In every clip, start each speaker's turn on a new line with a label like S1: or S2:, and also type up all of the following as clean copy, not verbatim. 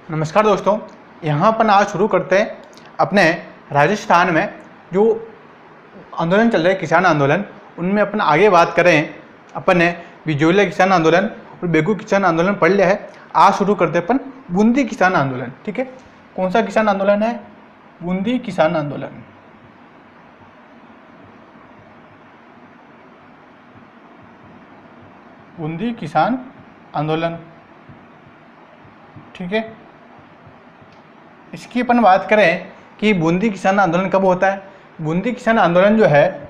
S1: नमस्कार दोस्तों, यहाँ अपन आज शुरू करते हैं अपने राजस्थान में जो आंदोलन चल रहे हैं, किसान आंदोलन, उनमें अपन आगे बात करें। अपन ने बिजोलिया किसान आंदोलन और बेगू किसान आंदोलन पढ़ लिया है। आज शुरू करते हैं अपन बूंदी किसान आंदोलन। ठीक है, कौन सा किसान आंदोलन है? बूंदी किसान आंदोलन। बूंदी किसान आंदोलन, ठीक है। इसकी अपन बात करें कि बूंदी किसान आंदोलन कब होता है। बूंदी किसान आंदोलन जो है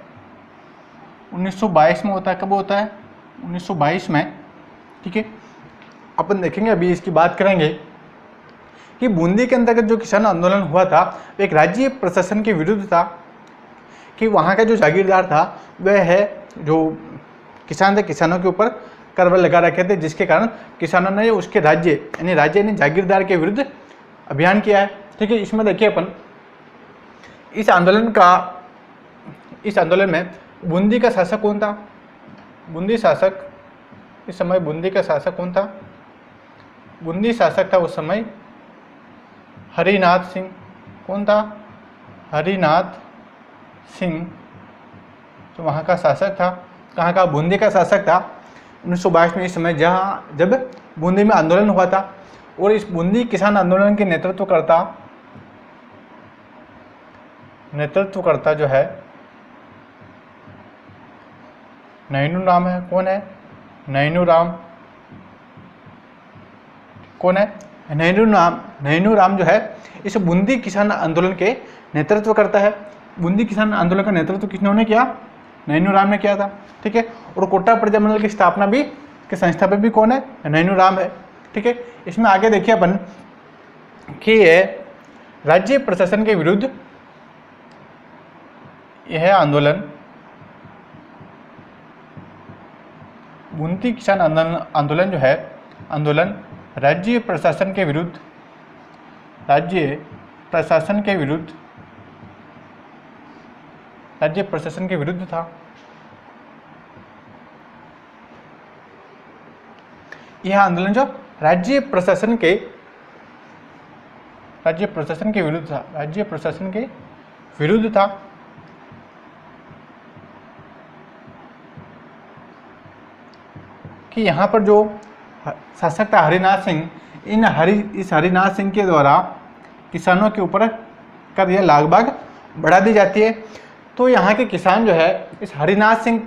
S1: 1922 में होता है। कब होता है? 1922 में, ठीक है। अपन देखेंगे, अभी इसकी बात करेंगे कि बूंदी के अंतर्गत जो किसान आंदोलन हुआ था वो एक राज्य प्रशासन के विरुद्ध था। कि वहाँ का जो जागीरदार था वह है जो किसान थे, किसानों के ऊपर कर लगा रखे थे, जिसके कारण किसानों ने उसके राज्य यानी जागीरदार के विरुद्ध अभियान किया है। ठीक है, इसमें देखिए अपन इस आंदोलन में बूंदी का शासक कौन था? बूंदी शासक, इस समय बूंदी का शासक कौन था? बूंदी शासक था उस समय हरिनाथ सिंह। कौन था? हरिनाथ सिंह, तो वहाँ का शासक था। कहाँ का? बूंदी का शासक था 1922 में। इस समय जब बूंदी में आंदोलन हुआ था, और इस बूंदी किसान आंदोलन के नेतृत्वकर्ता जो है नैनू राम है। कौन है? नैनू राम। कौन है? नैनू राम जो है इस बूंदी किसान आंदोलन के नेतृत्व करता है। बूंदी किसान आंदोलन का नेतृत्व किसने किया? नैनू राम ने किया था। ठीक है, और कोटा प्रजामंडल की स्थापना भी के संस्थापक भी कौन है? नैनू राम है। ठीक है, इसमें आगे देखिए अपन कि ये राज्य प्रशासन के विरुद्ध यह आंदोलन, बूंदी किसान आंदोलन जो है, आंदोलन राज्य प्रशासन के विरुद्ध था। यह आंदोलन जो राज्य प्रशासन के विरुद्ध था। कि यहाँ पर जो शासक था हरिनाथ सिंह, इस हरिनाथ सिंह के द्वारा किसानों के ऊपर कर यह लागबाग बढ़ा दी जाती है। तो यहाँ के किसान जो है इस हरिनाथ सिंह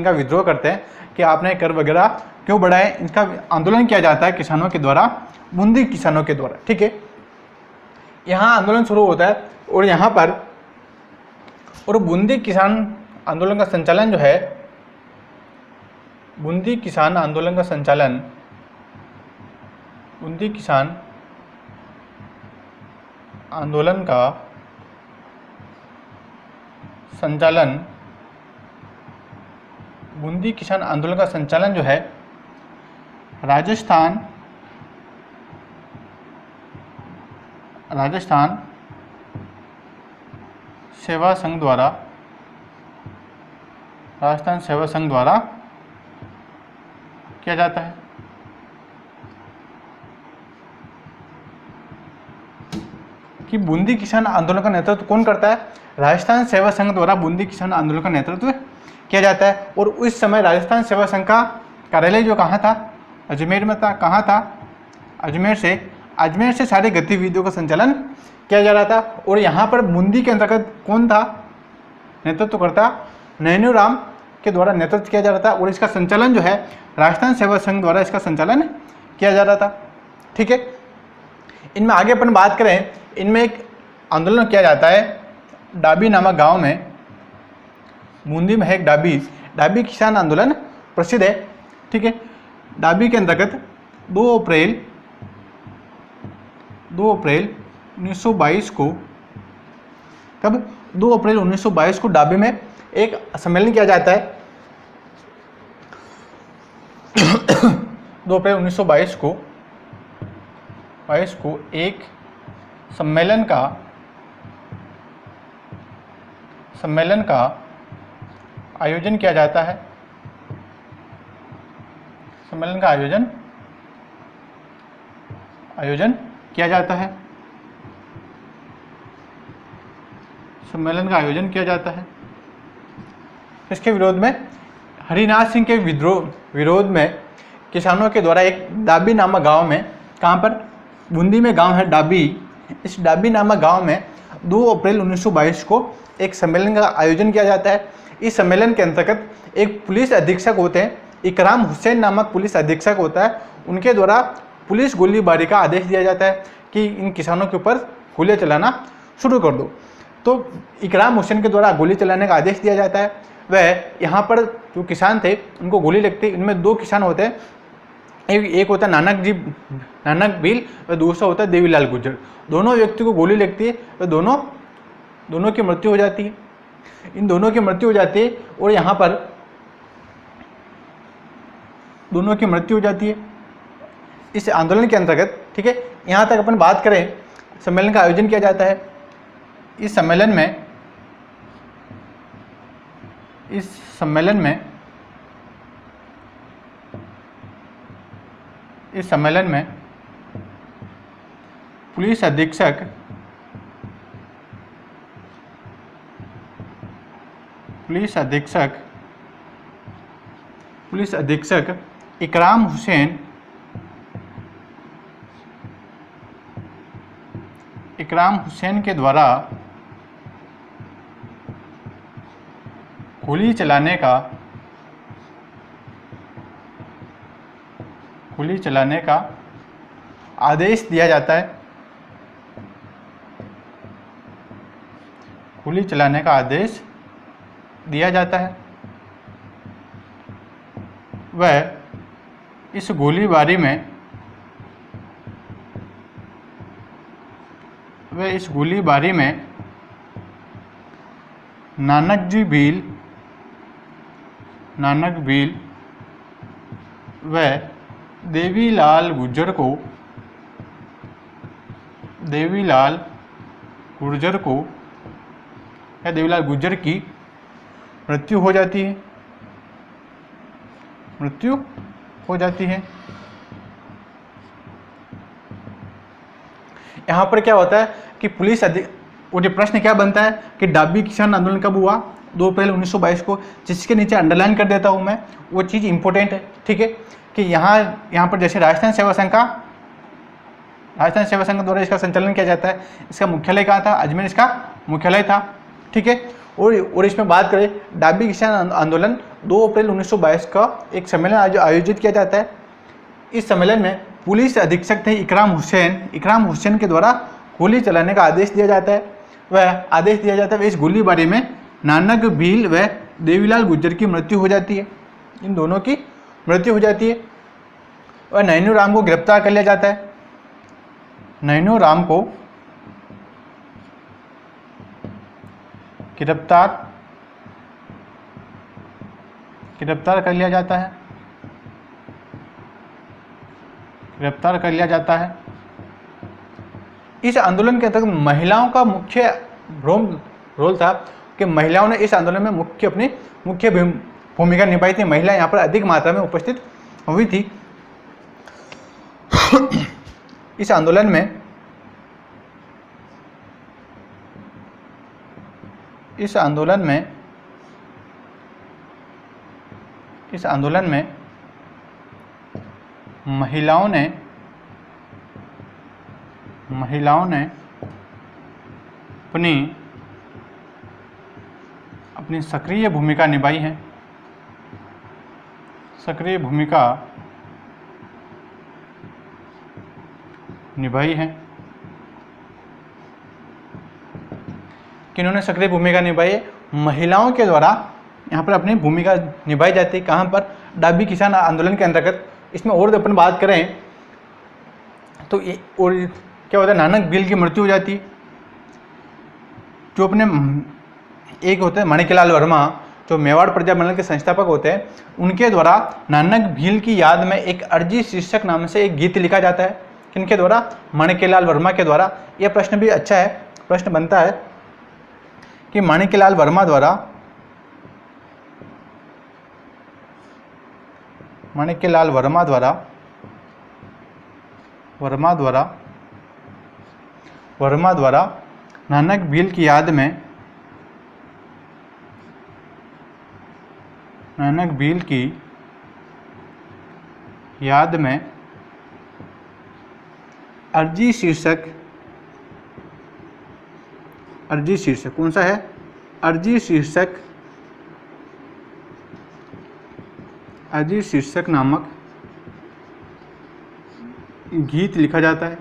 S1: का विद्रोह करते हैं कि आपने कर वगैरह क्यों बढ़ाए। इसका आंदोलन किया जाता है किसानों के द्वारा, बूंदी किसानों के द्वारा। ठीक है, यहाँ आंदोलन शुरू होता है और बूंदी किसान आंदोलन का संचालन जो है, बूंदी किसान आंदोलन का संचालन बूंदी किसान आंदोलन का संचालन जो है राजस्थान सेवा संघ द्वारा किया जाता है। कि बूंदी किसान आंदोलन का नेतृत्व कौन करता है? राजस्थान सेवा संघ द्वारा बूंदी किसान आंदोलन का नेतृत्व किया जाता है। और उस समय राजस्थान सेवा संघ का कार्यालय जो कहाँ था? अजमेर में था। कहाँ था? अजमेर से सारी गतिविधियों का संचालन किया जा रहा था। और यहाँ पर बूंदी के अंतर्गत कौन था नेतृत्वकर्ता? नैनू राम के द्वारा नेतृत्व किया जा रहा था। और इसका संचालन जो है राजस्थान सेवा संघ द्वारा इसका संचालन किया जा रहा था। ठीक है, इनमें आगे अपन बात करें, इनमें एक आंदोलन किया जाता है डाबी नामक गांव में। बूंदी में है एक डाबी किसान आंदोलन प्रसिद्ध है। ठीक है, डाबी के अंतर्गत 2 अप्रैल 1922 को, कब? 2 अप्रैल 1922 को डाबी में एक सम्मेलन किया जाता है। 2 अप्रैल 1922 को एक सम्मेलन का आयोजन किया जाता है। सम्मेलन का आयोजन आयोजन किया जाता है, सम्मेलन का आयोजन किया जाता है। इसके विरोध में हरिनाथ सिंह के विरोध में किसानों के द्वारा एक डाबी नामक गांव में, कहाँ पर, बूंदी में गांव है डाबी, इस डाबी नामक गांव में 2 अप्रैल 1922 को एक सम्मेलन का आयोजन किया जाता है। इस सम्मेलन के अंतर्गत एक पुलिस अधीक्षक होते हैं, इकराम हुसैन नामक पुलिस अधीक्षक होता है, उनके द्वारा पुलिस गोलीबारी का आदेश दिया जाता है कि इन किसानों के ऊपर गोलियां चलाना शुरू कर दो। तो इकराम हुसैन के द्वारा गोली चलाने का आदेश दिया जाता है। वह यहाँ पर जो किसान थे उनको गोली लगती है। इनमें 2 किसान होते हैं, एक होता है नानक भील और दूसरा होता है देवीलाल गुर्जर। दोनों व्यक्ति को गोली लगती है, तो दोनों की मृत्यु हो जाती है। इन दोनों की मृत्यु हो जाती है और यहाँ पर दोनों की मृत्यु हो जाती है इस आंदोलन के अंतर्गत। ठीक है, यहाँ तक अपन बात करें, सम्मेलन का आयोजन किया जाता है। इस सम्मेलन में पुलिस अधीक्षक इकराम हुसैन के द्वारा गोली चलाने का आदेश दिया जाता है। गोली चलाने का आदेश दिया जाता है। वह इस गोलीबारी में नानक भील व देवीलाल गुर्जर की मृत्यु हो जाती है। यहाँ पर क्या होता है कि वो जो प्रश्न क्या बनता है कि डाबी किसान आंदोलन कब हुआ, 2 अप्रैल 1922 को। जिसके नीचे अंडरलाइन कर देता हूँ मैं, वो चीज़ इंपॉर्टेंट है। ठीक है, कि यहाँ पर जैसे राजस्थान सेवा संघ द्वारा इसका संचालन किया जाता है। इसका मुख्यालय कहाँ था? अजमेर इसका मुख्यालय था। ठीक है, और इसमें बात करें, डाबी किसान आंदोलन 2 अप्रैल 1922 का एक सम्मेलन आयोजित किया जाता है। इस सम्मेलन में पुलिस अधीक्षक थे इकराम हुसैन के द्वारा गोली चलाने का आदेश दिया जाता है। इस गोलीबारी में नानक भील व देवीलाल गुर्जर की मृत्यु हो जाती है। इन दोनों की मृत्यु हो जाती है और नैनू राम को गिरफ्तार कर लिया जाता है। नैनू राम को गिरफ्तार कर लिया जाता है। इस आंदोलन के अंतर्गत महिलाओं का मुख्य रोल था कि महिलाओं ने इस आंदोलन में मुख्य भूमिका निभाई थी। महिला यहाँ पर अधिक मात्रा में उपस्थित हुई थी। इस आंदोलन में महिलाओं ने अपनी सक्रिय भूमिका निभाई है। किन्होंने सक्रिय भूमिका निभाई है? महिलाओं के द्वारा यहाँ पर अपनी भूमिका निभाई जाती है। कहाँ पर? डाबी किसान आंदोलन के अंतर्गत। इसमें और अपन बात करें तो और क्या होता है, नानक भील की मृत्यु हो जाती है। जो अपने एक होते हैं माणिक्यलाल वर्मा, जो मेवाड़ प्रजा मंडल के संस्थापक होते हैं, उनके द्वारा नानक भील की याद में एक अर्जी शीर्षक नाम से एक गीत लिखा जाता है। किनके द्वारा? माणिक्यलाल वर्मा के द्वारा। यह प्रश्न भी अच्छा है, प्रश्न बनता है कि माणिक्यलाल वर्मा द्वारा वर्मा द्वारा नानक भील की याद में अर्जी शीर्षक कौन सा है? अर्जी शीर्षक नामक गीत लिखा जाता है।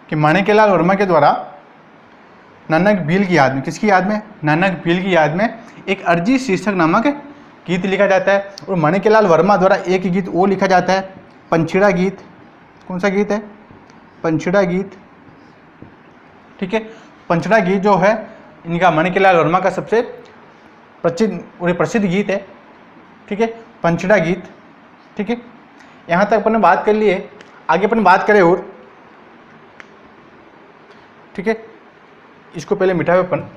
S1: कि माणिक्यलाल वर्मा के द्वारा नानक भील की याद में, किसकी याद में? नानक भील की याद में एक अर्जी शीर्षक नामक गीत लिखा जाता है। और माणिक्यलाल वर्मा द्वारा एक गीत वो लिखा जाता है, पंछीड़ा गीत। कौन सा गीत है? पंछीड़ा गीत। ठीक है, पंछीड़ा गीत जो है इनका माणिक्यलाल वर्मा का सबसे प्रसिद्ध गीत है। ठीक है, पंछीड़ा गीत। ठीक है, यहाँ तक अपन ने बात कर ली है। आगे अपन बात करें और, ठीक है, इसको पहले मिटावे अपन।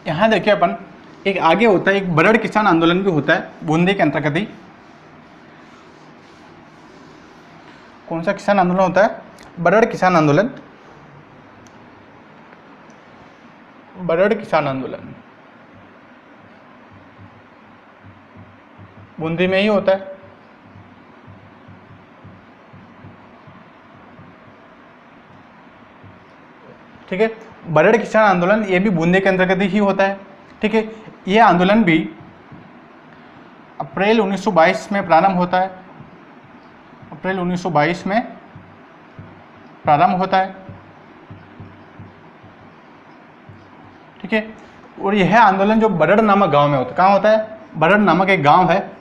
S1: यहाँ देखिए अपन, एक आगे होता है, एक बरड़ किसान आंदोलन भी होता है बूंदी के अंतर्गत ही। कौन सा किसान आंदोलन होता है? बरड़ किसान आंदोलन। बूंदी में ही होता है। ठीक है, बरड़ किसान आंदोलन ये भी बूंदी के अंतर्गत ही होता है। ठीक है, ये आंदोलन भी अप्रैल 1922 में प्रारंभ होता है। अप्रैल 1922 में प्रारंभ होता है। ठीक है, और यह आंदोलन जो बरड़ नामक गांव में होता है, कहाँ होता है? बरड़ नामक एक गांव है,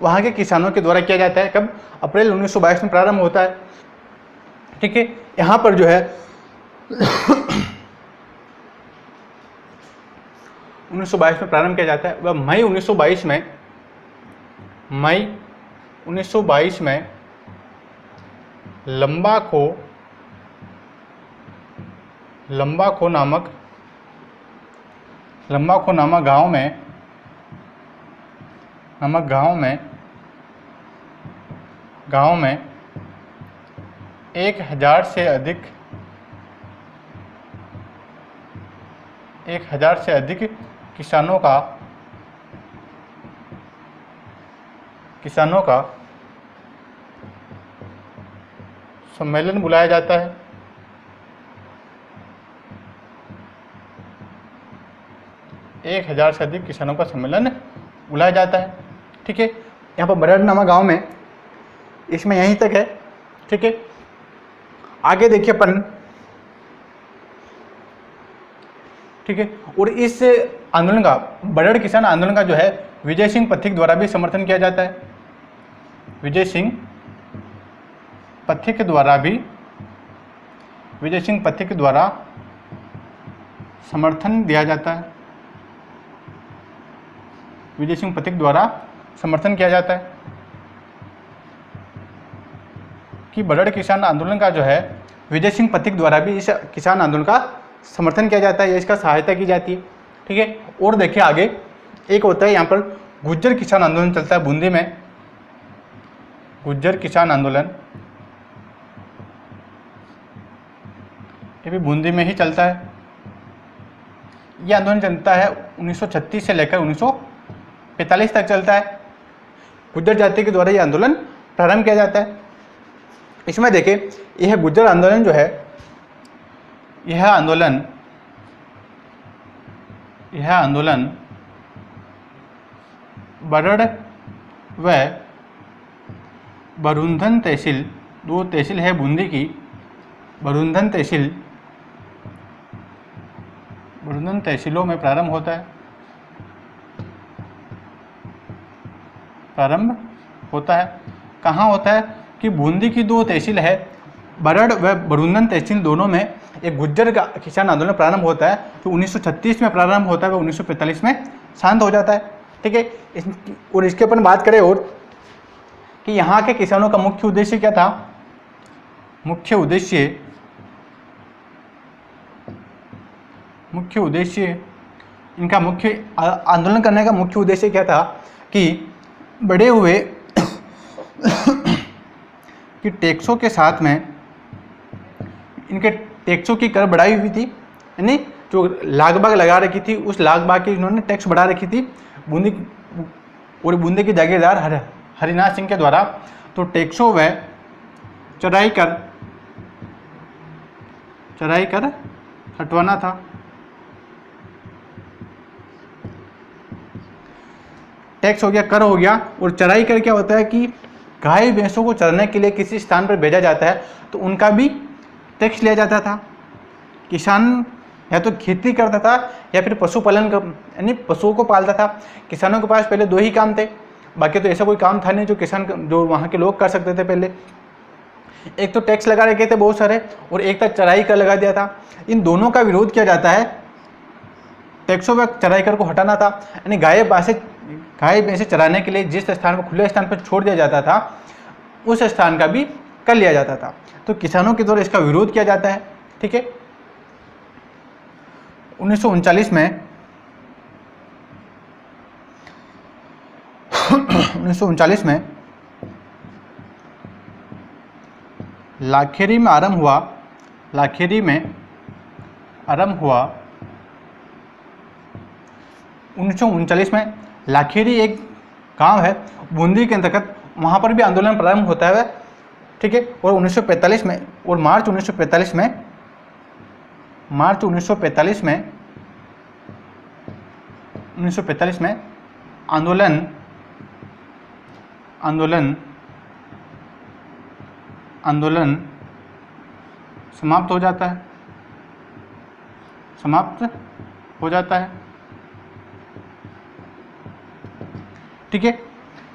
S1: वहाँ के किसानों के द्वारा किया जाता है। कब? अप्रैल 1922 में प्रारंभ होता है। ठीक है, यहाँ पर जो है 1922 में प्रारंभ किया जाता है। वह मई 1922 में लंबा खो नामक गांव में 1000 से अधिक किसानों का सम्मेलन बुलाया जाता है। एक 1000 से अधिक किसानों का सम्मेलन बुलाया जाता है। ठीक है, यहाँ पर बरड़ नामक गांव में, इसमें यहीं तक है। ठीक है, आगे देखिए अपन। ठीक है, और इस आंदोलन का, बरड़ किसान आंदोलन का जो है विजय सिंह पथिक द्वारा भी समर्थन किया जाता है। विजय सिंह पथिक द्वारा समर्थन दिया जाता है। विजय सिंह पथिक द्वारा समर्थन किया जाता है कि बरड़ किसान आंदोलन का जो है विजय सिंह पथिक द्वारा भी इस किसान आंदोलन का समर्थन किया जाता है या इसका सहायता की जाती है। ठीक है, और देखिए आगे एक होता है यहाँ पर गुज्जर किसान आंदोलन चलता है बूंदी में। गुज्जर किसान आंदोलन ये भी बूंदी में ही चलता है। ये आंदोलन चलता है 1936 से लेकर 1945 तक चलता है। गुज्जर जाति के द्वारा ये आंदोलन प्रारंभ किया जाता है। इसमें देखिए यह गुज्जर आंदोलन जो है, यह आंदोलन बरड़ व बरुंधन तहसील, दो तहसील है बूंदी की, बरुंधन तहसीलों में प्रारंभ होता है। कहाँ होता है? कि बूंदी की दो तहसील है, बरड़ व बरुंदन तहसील दोनों में एक गुज्जर का किसान आंदोलन प्रारंभ होता है, तो 1936 में प्रारंभ होता है व 1945 में शांत हो जाता है। ठीक है, और इसके अपन बात करें और कि यहाँ के किसानों का मुख्य उद्देश्य क्या था। मुख्य उद्देश्य इनका मुख्य आंदोलन करने का मुख्य उद्देश्य क्या था कि बढ़े हुए कि टैक्सों के साथ में इनके टैक्सों की कर बढ़ाई हुई थी, यानी जो लाग बाग लगा रखी थी उस लाग बाग की इन्होंने टैक्स बढ़ा रखी थी बूंदी के जागीरदार हरिनाथ सिंह के द्वारा। तो टैक्सों व चढ़ाई कर हटवाना था। टैक्स हो गया, कर हो गया, और चराई कर क्या होता है कि गाय भैंसों को चरने के लिए किसी स्थान पर भेजा जाता है तो उनका भी टैक्स लिया जाता था। किसान या तो खेती करता था या फिर पशुपालन कर, यानी पशुओं को पालता था। किसानों के पास पहले दो ही काम थे, बाकी तो ऐसा कोई काम था नहीं जो वहाँ के लोग कर सकते थे पहले। एक तो टैक्स लगा रखे थे बहुत सारे, और एक था चराई कर लगा दिया था। इन दोनों का विरोध किया जाता है। टैक्सों व चराई कर को हटाना था, यानी गाय भैंसे चराने के लिए जिस स्थान पर खुले स्थान पर छोड़ दिया जाता था उस स्थान का भी कर लिया जाता था। तो किसानों के द्वारा इसका विरोध किया जाता है। ठीक है, 1939 में लाखेरी में आरंभ हुआ 1939 में। लाखेरी एक गांव है बूंदी के अंतर्गत, वहाँ पर भी आंदोलन प्रारंभ होता है। ठीक है, और 1945 में और मार्च 1945 में आंदोलन समाप्त हो जाता है। ठीक है,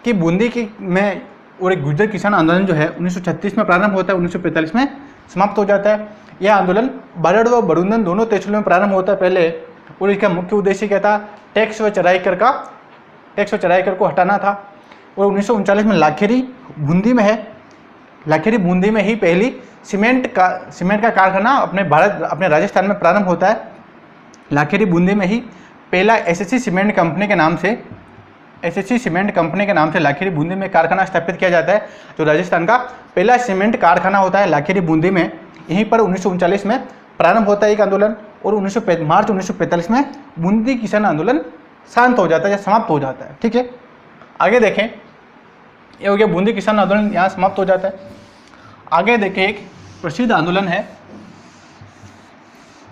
S1: कि बूंदी में और एक गुर्जर किसान आंदोलन जो है 1936 में प्रारंभ होता है, 1945 में समाप्त हो जाता है। यह आंदोलन बरड़ व बरुंदन दोनों तहसीलों में प्रारंभ होता है पहले, और इसका मुख्य उद्देश्य क्या था, टैक्स व चराई कर को हटाना था। और 1939 में लाखेरी बूंदी में ही पहली सीमेंट का कारखाना अपने राजस्थान में प्रारंभ होता है। लाखेरी बूंदी में ही पहला एसएससी सीमेंट कंपनी के नाम से लाखेरी बूंदी में कारखाना स्थापित किया जाता है। जो राजस्थान का पहला सीमेंट कारखाना होता है लाखेरी बूंदी में, यहीं पर 1939 में प्रारंभ होता है एक आंदोलन, और मार्च 1945 में बूंदी किसान आंदोलन शांत हो जाता है या समाप्त हो जाता है। ठीक है, आगे देखें, ये हो गया बूंदी किसान आंदोलन, यहाँ समाप्त हो जाता है। आगे देखें, एक प्रसिद्ध आंदोलन है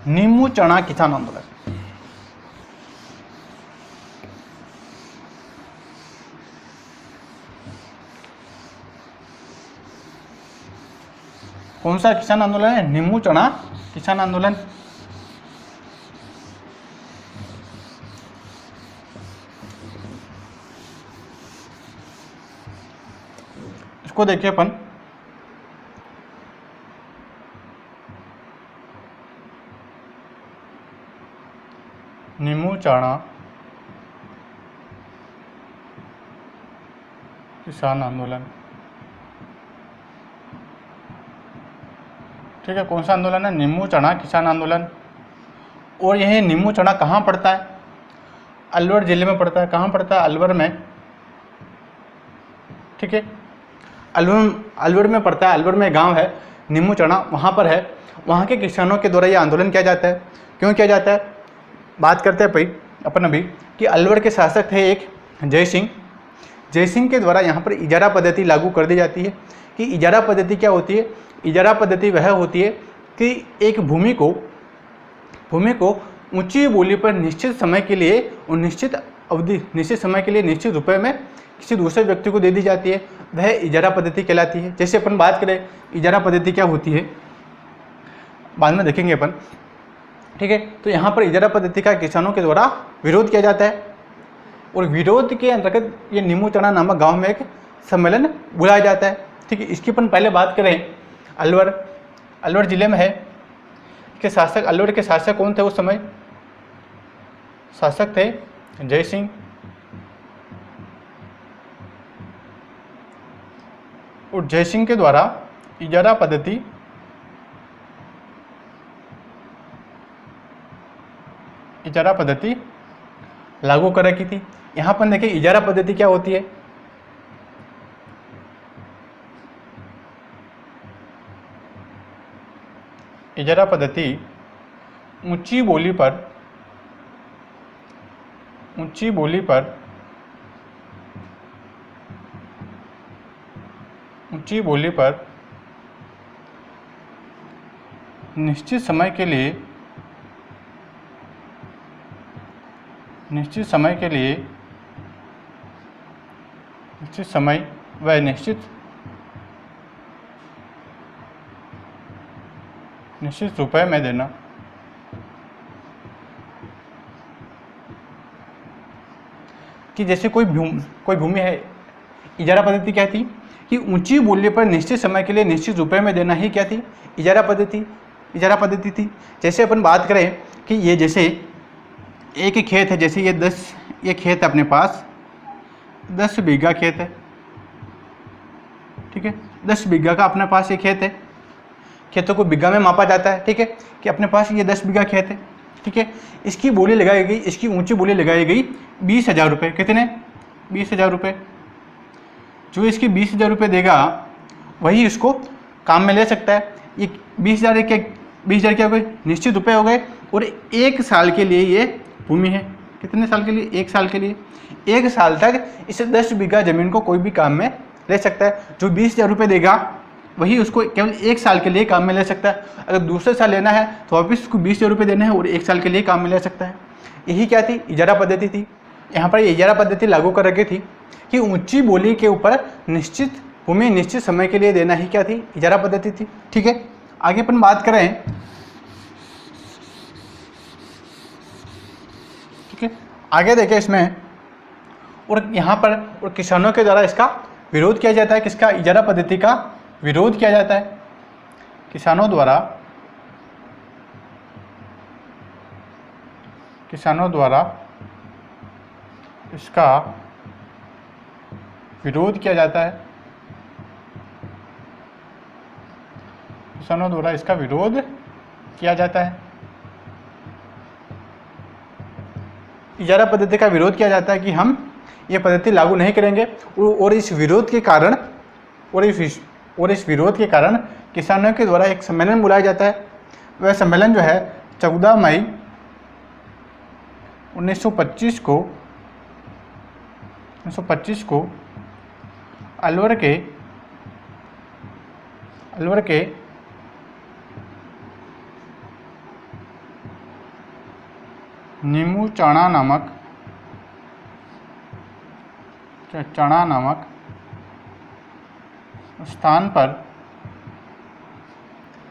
S1: नीमू चना किसान आंदोलन। कौन सा किसान आंदोलन है? नीमू चना किसान आंदोलन। इसको देखिए अपन, नीमू चना किसान आंदोलन। ठीक है, कौन सा आंदोलन है? नीमू चना किसान आंदोलन। और यह नीमू चना कहाँ पड़ता है? अलवर जिले में पड़ता है। कहाँ पड़ता है? अलवर में। ठीक है, अलवर में पड़ता है। अलवर में गांव है नीमू चना, वहाँ पर है। वहाँ के किसानों के द्वारा ये आंदोलन किया जाता है। क्यों किया जाता है? बात करते हैं अपन अभी कि अलवर के शासक थे एक जय सिंह के द्वारा यहाँ पर इजारा पद्धति लागू कर दी जाती है। कि इजारा पद्धति क्या होती है? इजारा पद्धति वह होती है कि एक भूमि को ऊंची बोली पर निश्चित समय के लिए और निश्चित समय के लिए निश्चित रुपए में किसी दूसरे व्यक्ति को दे दी जाती है, वह इजारा पद्धति कहलाती है। जैसे अपन बात करें इजारा पद्धति क्या होती है, बाद में देखेंगे अपन। ठीक है, तो यहाँ पर इजारा पद्धति का किसानों के द्वारा विरोध किया जाता है, और विरोध के अंतर्गत ये नीमू चना नामक गाँव में एक सम्मेलन बुलाया जाता है। ठीक है, इसकी अपन पहले बात करें अलवर अलवर जिले में है। के शासक, अलवर के शासक कौन थे उस समय? शासक थे जय सिंह। और जय सिंह के द्वारा इजारा पद्धति लागू कर रखी थी। यहाँ पर देखिए इजारा पद्धति क्या होती है। इजारा पद्धति ऊंची बोली पर निश्चित समय के लिए निश्चित समय व निश्चित रुपए में देना। कि जैसे कोई भूमि है, इजारा पद्धति क्या थी कि ऊंची बोली पर निश्चित समय के लिए निश्चित रुपए में देना ही क्या थी? इजारा पद्धति थी। जैसे अपन बात करें कि ये जैसे एक ही खेत है, जैसे ये खेत है अपने पास 10 बीघा खेत है, ठीक है, 10 बीघा का अपने पास ये खेत है। खेतों को बीघा में मापा जाता है, ठीक है, कि अपने पास ये 10 बीघा खेत है, ठीक है। इसकी बोली लगाई गई, इसकी ऊंची बोली लगाई गई 20,000 रुपये। कितने? 20,000 रुपये। जो इसकी 20,000 रुपये देगा वही इसको काम में ले सकता है। ये 20,000 क्या हो गए? निश्चित रुपये हो गए। और 1 साल के लिए ये भूमि है। कितने साल के लिए? 1 साल के लिए। 1 साल तक इसे 10 बीघा जमीन को कोई भी काम में ले सकता है। जो 20,000 रुपये देगा वही उसको केवल 1 साल के लिए काम में ले सकता है। अगर दूसरे साल लेना है तो वापिस उसको 20,000 रुपये देने हैं और 1 साल के लिए काम में ले सकता है। यही क्या थी? इजारा पद्धति थी। यहाँ पर इजारा पद्धति लागू कर रखी थी कि ऊंची बोली के ऊपर निश्चित भूमि निश्चित समय के लिए देना ही क्या थी? इजारा पद्धति थी, ठीक है। आगे अपन बात करें, ठीक है, आगे देखें इसमें, और यहाँ पर और किसानों के द्वारा इसका विरोध किया जाता है। किसका? इजारा पद्धति का विरोध किया जाता है किसानों द्वारा इसका विरोध किया जाता है। किसानों द्वारा इसका विरोध किया जाता है। इजारा पद्धति का विरोध किया जाता है कि हम ये पद्धति लागू नहीं करेंगे। और इस विरोध के कारण किसानों के द्वारा एक सम्मेलन बुलाया जाता है। वह सम्मेलन जो है 14 मई 1925 को अलवर के नीमू चना नामक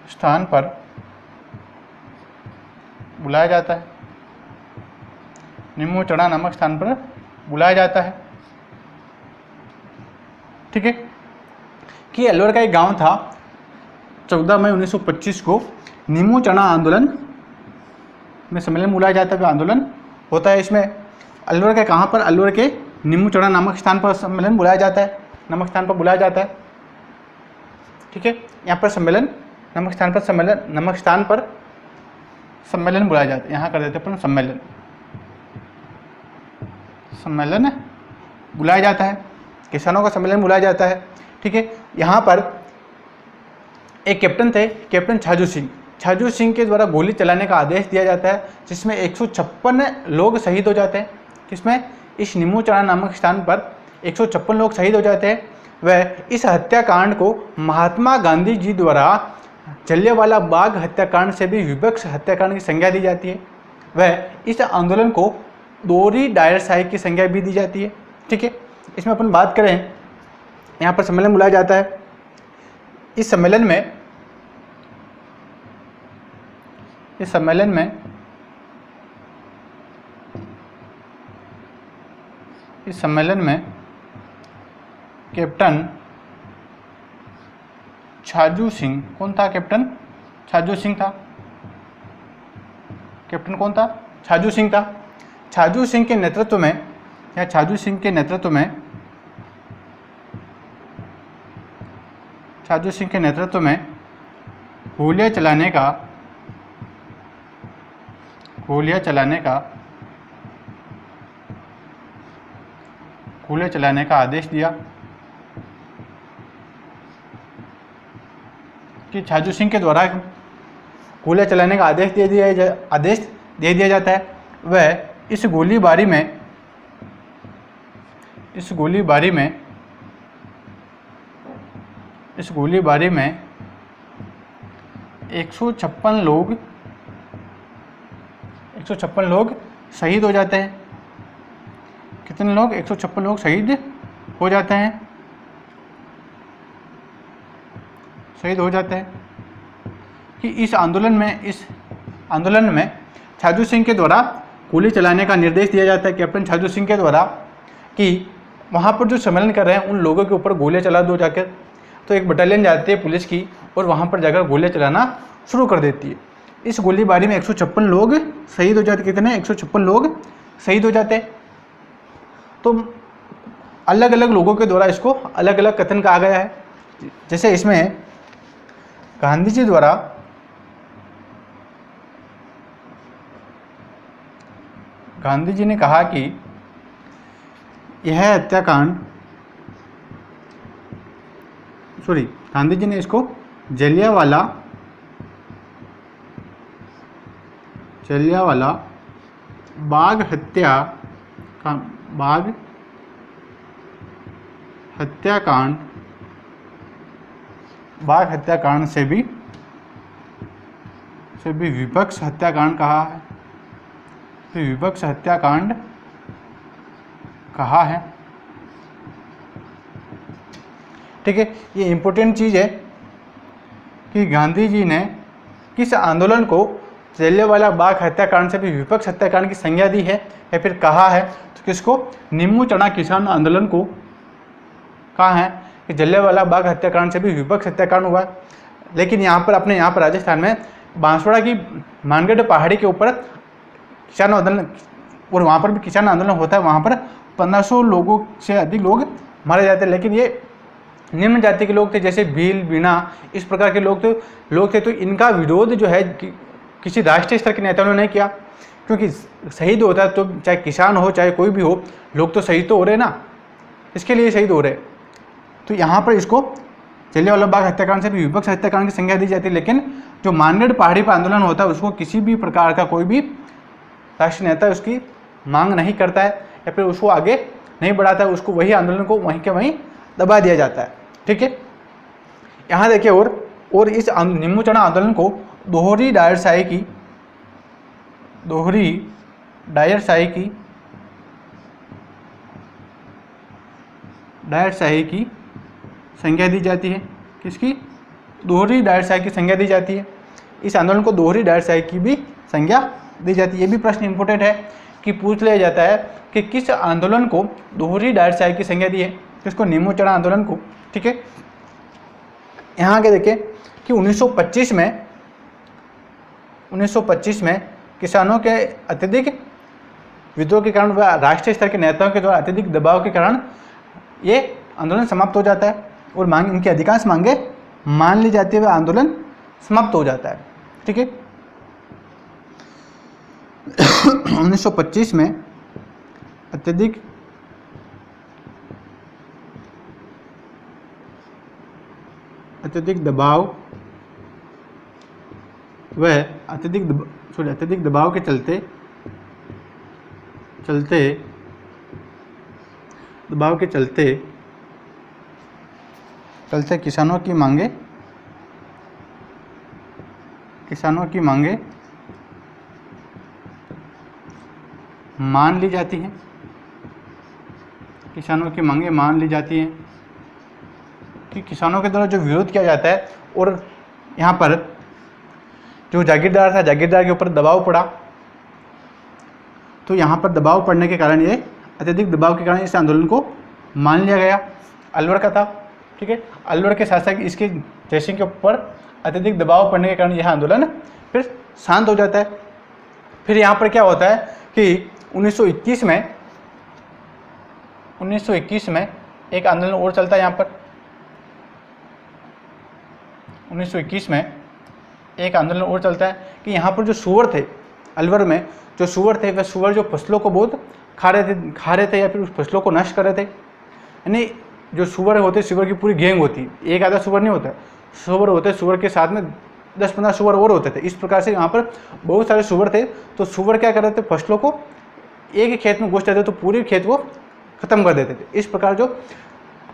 S1: स्थान पर बुलाया जाता है। नीमू चढ़ा नामक स्थान पर बुलाया जाता है, ठीक है। कि अलवर का एक गांव था, 14 मई 1925 को नीमू चढ़ा आंदोलन में सम्मेलन बुलाया जाता है। आंदोलन होता है इसमें अलवर के कहाँ पर? अलवर के नीमू चढ़ा नामक स्थान पर सम्मेलन बुलाया जाता है, ठीक है। यहाँ पर सम्मेलन नामक स्थान पर सम्मेलन बुलाया जाता है। यहाँ कर देते अपन सम्मेलन बुलाया जाता है, किसानों का सम्मेलन बुलाया जाता है, ठीक है। यहाँ पर एक कैप्टन थे, कैप्टन छाजू सिंह के द्वारा गोली चलाने का आदेश दिया जाता है, जिसमें 156 लोग शहीद हो जाते हैं। किसमें? इस नीमू चढ़ा नामक स्थान पर 156 लोग शहीद हो जाते हैं। वह इस हत्याकांड को महात्मा गांधी जी द्वारा जलियांवाला बाग हत्याकांड से भी विवक्ष हत्याकांड की संज्ञा दी जाती है। वह इस आंदोलन को दोहरी डायर शाही की संज्ञा भी दी जाती है, ठीक है। इसमें अपन बात करें, यहाँ पर सम्मेलन बुलाया जाता है। इस सम्मेलन में कैप्टन छाजू सिंह, कौन था कैप्टन? छाजू सिंह था। कैप्टन कौन था? छाजू सिंह था। छाजू सिंह के नेतृत्व में या छाजू सिंह के नेतृत्व में गोलियां चलाने का आदेश दिया कि छाजू सिंह के द्वारा गोलियां चलाने का आदेश दे दिया जाता है। वह इस गोलीबारी में 156 लोग शहीद हो जाते हैं। कितने लोग? 156 लोग शहीद हो जाते हैं कि इस आंदोलन में छाजू सिंह के द्वारा गोली चलाने का निर्देश दिया जाता है कैप्टन छाजू सिंह के द्वारा कि वहाँ पर जो सम्मेलन कर रहे हैं उन लोगों के ऊपर गोलियां चला दो जाकर। तो एक बटालियन जाती है पुलिस की और वहाँ पर जाकर गोलियां चलाना शुरू कर देती है। इस गोलीबारी में 156 लोग शहीद हो जाते। कितने? 156 लोग शहीद हो जाते। तो अलग अलग लोगों के द्वारा इसको अलग अलग कथन कहा गया है। जैसे इसमें गांधी जी ने कहा कि यह हत्याकांड गांधी जी ने इसको जलियांवाला बाग हत्याकांड से भी विपक्ष हत्याकांड कहा है। विपक्ष हत्याकांड कहा है। ठीक है, ये इम्पोर्टेंट चीज़ है कि गांधी जी ने किस आंदोलन को जलियांवाला बाग हत्याकांड से भी विपक्ष हत्याकांड की संज्ञा दी है या फिर कहा है। तो किसको? नींबू चढ़ा किसान आंदोलन को कहा है कि जलियांवाला बाग हत्याकांड से भी विपक्ष हत्याकांड हुआ। लेकिन यहाँ पर राजस्थान में बांसवाड़ा की मानगढ़ पहाड़ी के ऊपर किसान आंदोलन, और वहाँ पर भी किसान आंदोलन होता है। वहाँ पर 1500 लोगों से अधिक लोग मारे जाते हैं। लेकिन ये निम्न जाति के लोग थे, जैसे भील, बीना, इस प्रकार के लोग थे। तो इनका विरोध जो है किसी राष्ट्रीय स्तर के नेताओं ने नहीं किया, क्योंकि शहीद होता है तो चाहे किसान हो चाहे कोई भी हो, लोग तो शहीद तो हो रहे ना, इसके लिए शहीद हो रहे। तो यहाँ पर इसको जलियांवाला बाग हत्याकांड से भी विपक्ष हत्याकांड की संज्ञा दी जाती है। लेकिन जो मानगढ़ पहाड़ी पर आंदोलन होता है उसको किसी भी प्रकार का कोई भी राष्ट्रीय नेता उसकी मांग नहीं करता है या फिर उसको आगे नहीं बढ़ाता है। उसको वही आंदोलन को वहीं के वहीं दबा दिया जाता है। ठीक है, यहाँ देखिए और इस नींबू चढ़ा आंदोलन को दोहरी डायरशाही की संज्ञा दी जाती है। किसकी? दोहरी डायरशाही की संज्ञा दी जाती है। इस आंदोलन को दोहरी डायरशाही की भी संज्ञा दी जाती है। ये भी प्रश्न इंपॉर्टेंट है कि पूछ लिया जाता है कि किस आंदोलन को दोहरी डायरशाही की संज्ञा दी है। किसको? नींबू चढ़ा आंदोलन को। ठीक है, यहाँ आगे देखिए कि 1925 में किसानों के अत्यधिक विद्रोह के कारण व राष्ट्रीय स्तर के नेताओं के द्वारा अत्यधिक दबाव के कारण ये आंदोलन समाप्त हो जाता है और इनकी अधिकांश मांगे मान ली जाती है, वह आंदोलन समाप्त हो जाता है। ठीक है, 1925 में अत्यधिक दबाव के चलते किसानों की मांगे मान ली जाती हैं। किसानों की मांगे मान ली जाती हैं कि किसानों के द्वारा जो विरोध किया जाता है, और यहाँ पर जो जागीरदार था, जागीरदार के ऊपर दबाव पड़ा। तो यहाँ पर दबाव पड़ने के कारण, ये अत्यधिक दबाव के कारण इस आंदोलन को मान लिया गया। अलवर का था। ठीक है, अलवर के शासक इसके जयसिंह के ऊपर अत्यधिक दबाव पड़ने के कारण यह आंदोलन फिर शांत हो जाता है। फिर यहाँ पर क्या होता है कि 1921 में एक आंदोलन और चलता है। यहाँ पर 1921 में एक आंदोलन और चलता है कि यहाँ पर जो सूअर थे, अलवर में जो सूअर थे, वह सूअर जो फसलों को बहुत खा रहे थे या फिर उस फसलों को नष्ट कर रहे थे। यानी जो सूअर होते, सूअर की पूरी गैंग होती, एक आधा सूअर नहीं होता, सूअर होते, सूअर के साथ में 10-15 सूअर और होते थे। इस प्रकार से यहाँ पर बहुत सारे सूअर थे। तो सूअर क्या कर रहे थे, फसलों को एक ही खेत में घुस जाते तो पूरे खेत को खत्म कर देते थे। इस प्रकार जो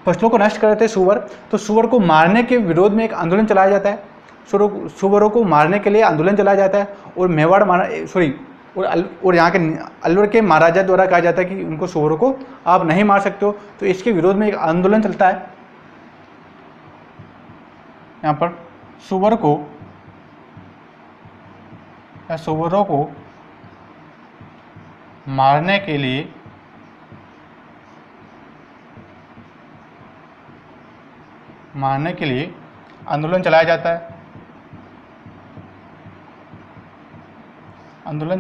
S1: फसलों को नष्ट कर रहे थे सूअर, तो सूअर को मारने के विरोध में एक आंदोलन चलाया जाता है। सूअरों को मारने के लिए आंदोलन चलाया जाता है और और यहाँ के अलवर के महाराजा द्वारा कहा जाता है कि उनको सूअरों को आप नहीं मार सकते हो। तो इसके विरोध में एक आंदोलन चलता है। यहाँ पर सूअरों को मारने के लिए आंदोलन चलाया जाता है। आंदोलन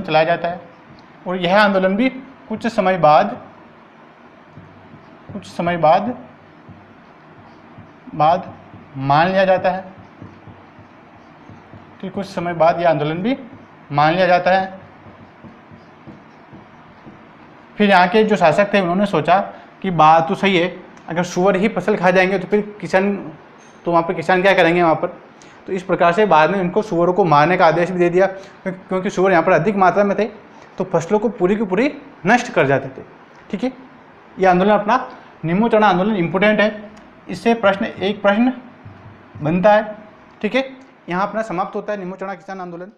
S1: चलाया जाता है और यह आंदोलन भी कुछ समय बाद मान लिया जाता है कि कुछ समय बाद यह आंदोलन भी मान लिया जाता है। फिर यहाँ के जो शासक थे उन्होंने सोचा कि बात तो सही है, अगर सूअर ही फसल खा जाएंगे तो फिर वहाँ पर किसान क्या करेंगे वहाँ पर। तो इस प्रकार से बाद में उनको सूअरों को मारने का आदेश भी दे दिया, क्योंकि सूअर यहाँ पर अधिक मात्रा में थे तो फसलों को पूरी की पूरी नष्ट कर जाते थे। ठीक है, ये आंदोलन अपना निम्बू चढ़ा आंदोलन इम्पोर्टेंट है। इससे एक प्रश्न बनता है। ठीक है, यहाँ अपना समाप्त होता है निम्बू चढ़ा किसान आंदोलन।